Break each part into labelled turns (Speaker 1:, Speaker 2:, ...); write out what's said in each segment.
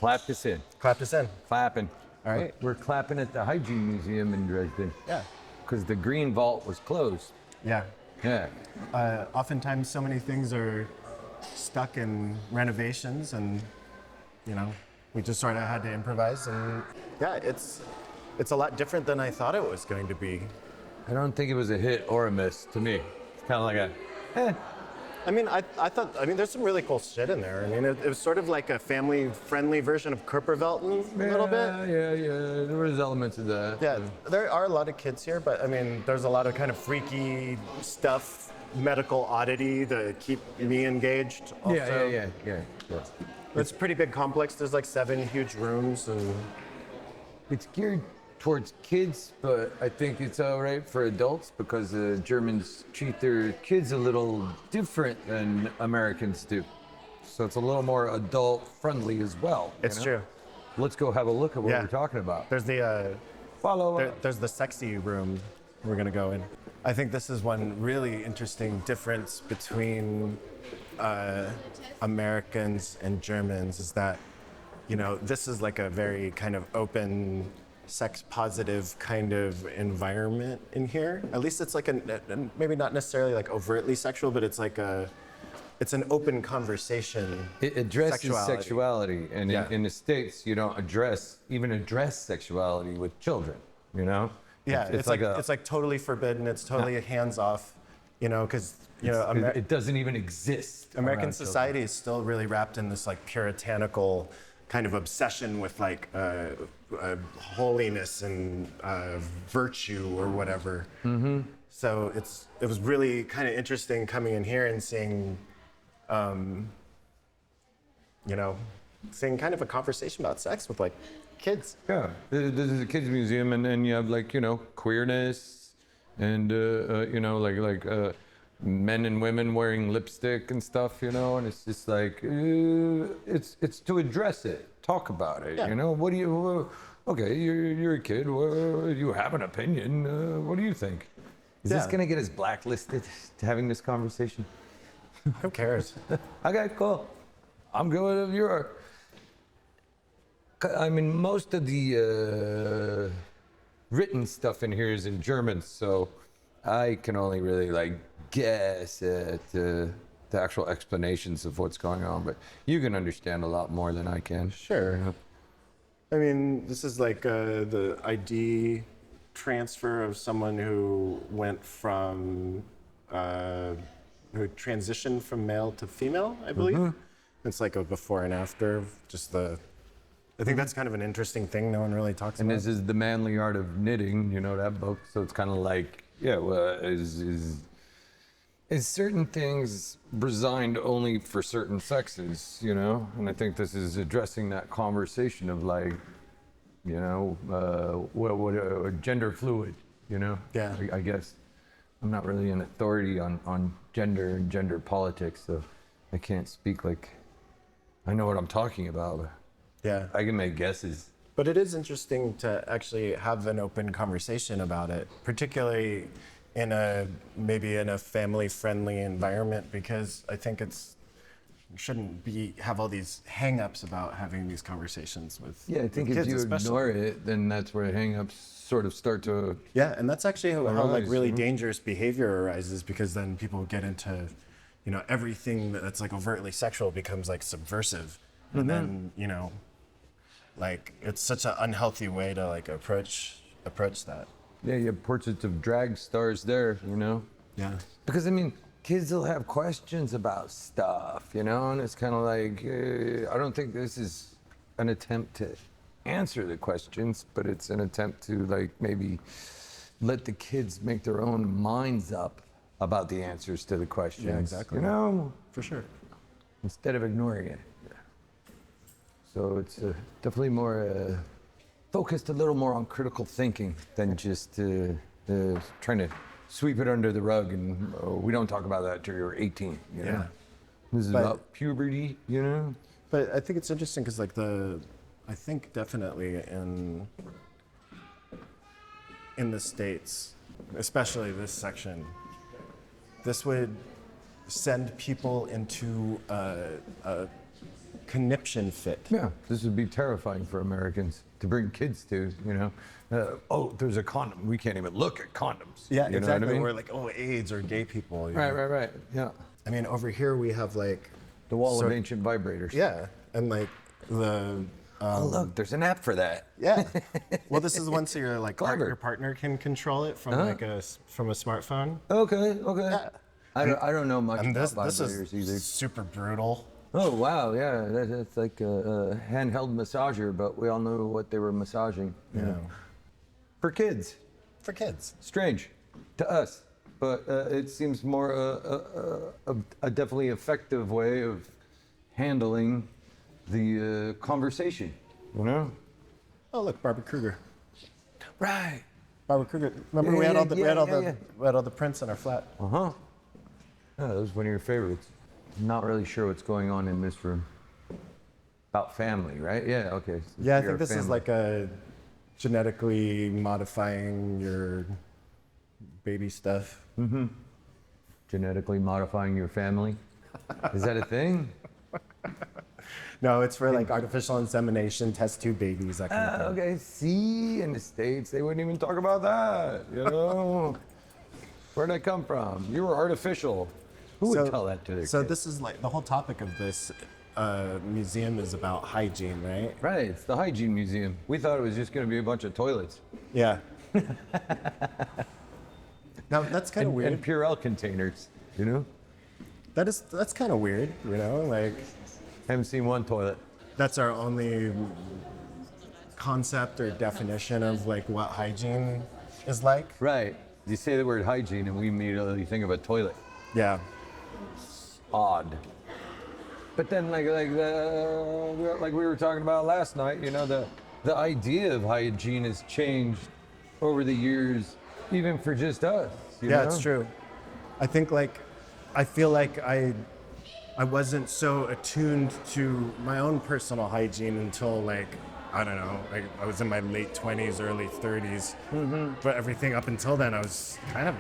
Speaker 1: Clap this in.
Speaker 2: Clap this in.
Speaker 1: Clapping.
Speaker 2: All right.
Speaker 1: We're clapping at the Hygiene Museum in Dresden.
Speaker 2: Yeah.
Speaker 1: Because the green vault was closed.
Speaker 2: Yeah.
Speaker 1: Yeah.
Speaker 2: Oftentimes so many things are stuck in renovations and, we just sort of had to improvise and yeah, it's a lot different than I thought it was going to be.
Speaker 1: I don't think it was a hit or a miss to me. It's kind of like a,
Speaker 2: I thought, there's some really cool shit in there. It was sort of like a family-friendly version of Körperwelten a little bit.
Speaker 1: Yeah. There was elements of that.
Speaker 2: Yeah, there are a lot of kids here, but there's a lot of kind of freaky stuff, medical oddity to keep me engaged. Also.
Speaker 1: Yeah.
Speaker 2: It's a pretty big complex. There's like 7 huge rooms, and
Speaker 1: It's geared towards kids, but I think it's all right for adults because the Germans treat their kids a little different than Americans do. So it's a little more adult friendly as well.
Speaker 2: It's true.
Speaker 1: Let's go have a look at what we're talking about.
Speaker 2: There's the
Speaker 1: Follow.
Speaker 2: there's the sexy room we're gonna go in. I think this is one really interesting difference between Americans and Germans is that, this is like a very kind of open, sex positive kind of environment in here. At least it's like maybe not necessarily like overtly sexual, but it's like it's an open conversation.
Speaker 1: It addresses sexuality. And in the States, you don't even address sexuality with children,
Speaker 2: Yeah, it's like totally forbidden. It's totally hands off, because
Speaker 1: it doesn't even exist.
Speaker 2: American society is still really wrapped in this like puritanical kind of obsession with like holiness and virtue or whatever. Mm-hmm. So it was really kind of interesting coming in here and seeing, seeing kind of a conversation about sex with like kids.
Speaker 1: Yeah, this is a kids museum, and then you have like queerness, and men and women wearing lipstick and stuff, and it's just like it's to address it, talk about it.
Speaker 2: Yeah.
Speaker 1: What do you? Okay, you're a kid. You have an opinion. What do you think? Is this gonna get us blacklisted to having this conversation?
Speaker 2: Who cares?
Speaker 1: Okay, cool. I'm good if you are. Most of the written stuff in here is in German, so I can only really guess at the actual explanations of what's going on, but you can understand a lot more than I can.
Speaker 2: Sure. This is like the ID transfer of someone who went from, who transitioned from male to female, I believe. Mm-hmm. It's like a before and after of just I think that's kind of an interesting thing no one really talks about.
Speaker 1: And this is The Manly Art of Knitting, that book, so it's kind of like, is certain things resigned only for certain sexes, And I think this is addressing that conversation of gender fluid,
Speaker 2: Yeah.
Speaker 1: I guess. I'm not really an authority on gender and gender politics, so I can't speak I know what I'm talking about, but
Speaker 2: Yeah.
Speaker 1: I can make guesses.
Speaker 2: But it is interesting to actually have an open conversation about it, particularly maybe in a family-friendly environment, because I think shouldn't have all these hang-ups about having these conversations with
Speaker 1: I think
Speaker 2: with
Speaker 1: if
Speaker 2: kids
Speaker 1: you
Speaker 2: especially.
Speaker 1: ignore it, then that's where hang-ups sort of start to.
Speaker 2: Yeah, and that's actually how really
Speaker 1: mm-hmm.
Speaker 2: dangerous behavior arises, because then people get into, everything that's like overtly sexual becomes like subversive, and then it's such an unhealthy way to approach that.
Speaker 1: Yeah, you have portraits of drag stars there,
Speaker 2: Yeah.
Speaker 1: Because kids will have questions about stuff, and it's kind of like I don't think this is an attempt to answer the questions, but it's an attempt to maybe let the kids make their own minds up about the answers to the questions.
Speaker 2: Yeah, exactly. For sure.
Speaker 1: Instead of ignoring it. So it's definitely more focused a little more on critical thinking than just trying to sweep it under the rug and we don't talk about that till you're 18.
Speaker 2: Yeah.
Speaker 1: This is about puberty,
Speaker 2: But I think it's interesting because I think definitely in the States, especially this section, this would send people into a conniption fit.
Speaker 1: Yeah, this would be terrifying for Americans to bring kids to, you know. Oh, there's a condom. We can't even look at condoms.
Speaker 2: Yeah,
Speaker 1: you know
Speaker 2: exactly.
Speaker 1: what I mean?
Speaker 2: Or like, oh, AIDS or gay people. you
Speaker 1: Right,
Speaker 2: know?
Speaker 1: right, right. Yeah.
Speaker 2: I mean, over here we have like
Speaker 1: The wall
Speaker 2: So-
Speaker 1: of ancient vibrators.
Speaker 2: yeah, and like the
Speaker 1: Oh, look, there's an app for that.
Speaker 2: yeah. Well, this is one so your like
Speaker 1: Clever.
Speaker 2: your partner can control it from like from a smartphone.
Speaker 1: Okay, okay.
Speaker 2: Yeah.
Speaker 1: I don't know much
Speaker 2: And
Speaker 1: about
Speaker 2: this
Speaker 1: vibrators either.
Speaker 2: is super brutal.
Speaker 1: Oh, wow, yeah. That's like a handheld massager, but we all know what they were massaging. You know. For kids.
Speaker 2: For kids.
Speaker 1: Strange to us, but it seems more a definitely effective way of handling the conversation, you know?
Speaker 2: Oh, look, Barbara Kruger.
Speaker 1: Right.
Speaker 2: Barbara Kruger. Remember
Speaker 1: Yeah,
Speaker 2: we had all the
Speaker 1: yeah.
Speaker 2: we had all the prints in our flat.
Speaker 1: Uh-huh. Yeah, that was one of your favorites. Not really sure what's going on in this room. About family, right? Yeah, okay. So
Speaker 2: Yeah, I
Speaker 1: you're
Speaker 2: think
Speaker 1: a
Speaker 2: this is
Speaker 1: family.
Speaker 2: like a genetically modifying your baby stuff.
Speaker 1: Genetically modifying your family. Is that a thing?
Speaker 2: No, it's for like artificial insemination, test tube babies, that kind of thing.
Speaker 1: Okay, see, in the States, they wouldn't even talk about that, you know? Where'd that come from? You were artificial. Who would tell that to their
Speaker 2: So
Speaker 1: kids?
Speaker 2: this is like the whole topic of this museum is about hygiene, right?
Speaker 1: Right, it's the Hygiene Museum. We thought it was just going to be a bunch of toilets
Speaker 2: Yeah. Now that's kind of weird.
Speaker 1: and Purell containers, you know?
Speaker 2: That's kind of weird, you know? Like
Speaker 1: Haven't seen one toilet.
Speaker 2: that's our only concept or definition of like what hygiene is like.
Speaker 1: Right. You say the word hygiene and we immediately think of a toilet.
Speaker 2: Yeah.
Speaker 1: Odd. But then, like we were talking about last night, you know, the idea of hygiene has changed over the years, even for just us. You
Speaker 2: Yeah,
Speaker 1: know?
Speaker 2: it's true. I think like I feel like I wasn't so attuned to my own personal hygiene until like I don't know, like I was in my late 20s, early 30s. But everything up until then, I was kind of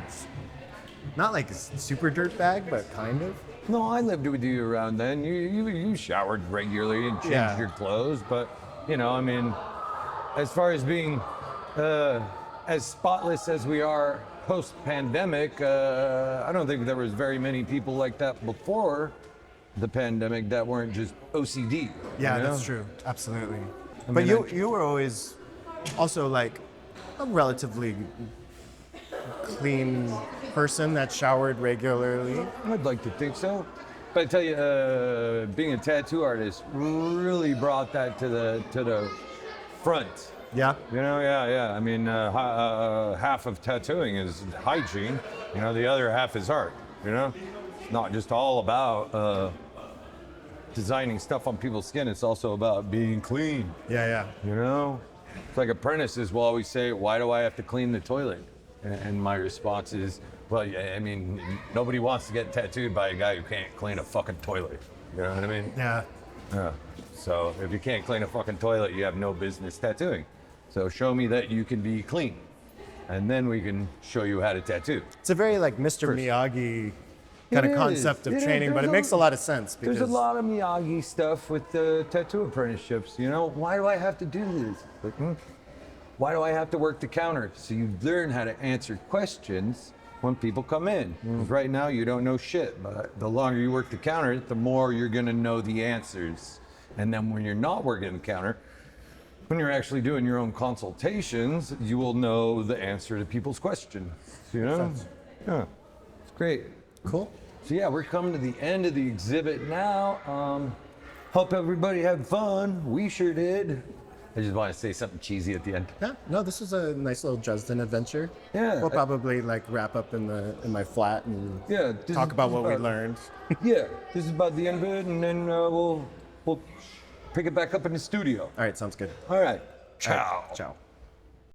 Speaker 2: not like a super dirtbag, but kind of.
Speaker 1: No, I lived with you around then. You showered regularly and changed
Speaker 2: Yeah.
Speaker 1: your clothes, but you know, I mean, as far as being as spotless as we are post-pandemic, I don't think there was very many people like that before the pandemic that weren't just OCD.
Speaker 2: Yeah,
Speaker 1: you know?
Speaker 2: that's true. Absolutely.
Speaker 1: I
Speaker 2: But
Speaker 1: mean,
Speaker 2: you were always also like a relatively clean person that showered regularly.
Speaker 1: I'd like to think so. But I tell you, being a tattoo artist really brought that to the front.
Speaker 2: Yeah.
Speaker 1: You know, yeah. I mean, half of tattooing is hygiene. You know, the other half is art. You know, it's not just all about designing stuff on people's skin. It's also about being clean.
Speaker 2: Yeah.
Speaker 1: You know, it's like apprentices will always say, "Why do I have to clean the toilet?" And my response is, "Well, yeah, I mean, nobody wants to get tattooed by a guy who can't clean a fucking toilet." You know what I mean?
Speaker 2: Yeah.
Speaker 1: Yeah. So if you can't clean a fucking toilet, you have no business tattooing. So show me that you can be clean, and then we can show you how to tattoo.
Speaker 2: It's a very like Mr. Miyagi kind of
Speaker 1: It
Speaker 2: concept
Speaker 1: is.
Speaker 2: of
Speaker 1: It
Speaker 2: training,
Speaker 1: is.
Speaker 2: but it makes a lot of sense because
Speaker 1: There's a lot of Miyagi stuff with the tattoo apprenticeships. You know, why do I have to do this? Like, why do I have to work the counter? So you learn how to answer questions when people come in. 'Cause right now you don't know shit, but the longer you work the counter, the more you're gonna know the answers. And then when you're not working the counter, when you're actually doing your own consultations, you will know the answer to people's questions. You know? Yeah, it's great.
Speaker 2: cool.
Speaker 1: So yeah, we're coming to the end of the exhibit now. Hope everybody had fun. We sure did. I just want to say something cheesy at the end.
Speaker 2: Yeah, no, this was a nice little Dresden adventure.
Speaker 1: Yeah.
Speaker 2: We'll probably like wrap up in my flat and
Speaker 1: Yeah. this
Speaker 2: talk
Speaker 1: is
Speaker 2: about what we learned.
Speaker 1: Yeah, this is about the end of it, and then we'll pick it back up in the studio.
Speaker 2: All right, sounds good.
Speaker 1: All right.
Speaker 2: All right, ciao.